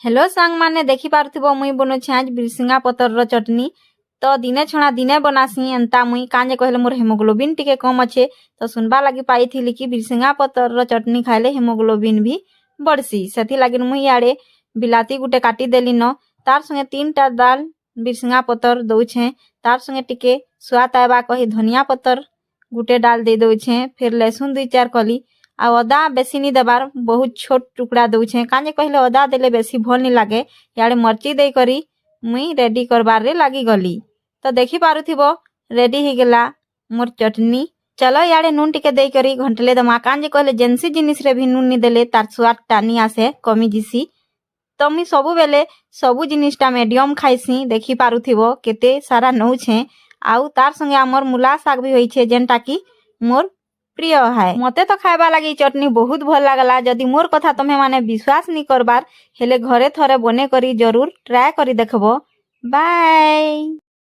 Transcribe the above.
Hello सांग माने देखी पारुथिबो मुई बनुछे आज बिरसिंगा पतर रो चटनी। तो दिने छणा दिने बनासी एंता मुई कांजे कहले मोर हेमोग्लोबिन टिके कम अच्छे तो सुनबा लगी पाईथिली कि बिरसिंगा पतर रो चटनी खाइले हेमोग्लोबिन भी बढ़सी। सेथि लागि मुई याडे बिलाती गुटे काटी देली न तार संगे 3टा दाल बिरसिंगा पतर दउछे तार संगे टिके स्वाद आबा कही धनिया पतर गुटे डाल दे दउछे फिर लहसुन 2-4 कली आ अदा बेसी नी देबार बहुत छोट टुकड़ा दउछे कांजे कहले अदा देले बेसी भल नी लागे। याडे मर्ची दे करी मुई रेडी करबार रे लागी गली। तो देखी पारुथिबो रेडी ही गेला मोर चटनी। चलो याडे नून टिके दे करी घंटले दमा कांजे कहले जेंसी जिनिस रे भी नून नी देले तार स्वाद टानी आसे कमी जिसी। तो मुई सबु बेले सबु जिनिसटा मीडियम खाइसी देखी पारुथिबो केते सारा नउछे आउ तार संगे हमर मुला साग भी होइछे जेनटा की मोर प्रिय है। मते तो खाइबा लगी चटनी बहुत भल लागला। जदि मोर कथा तमे माने विश्वास नी करबार हेले घरे थरे बने करी जरूर ट्राई करी देखबो। बाय।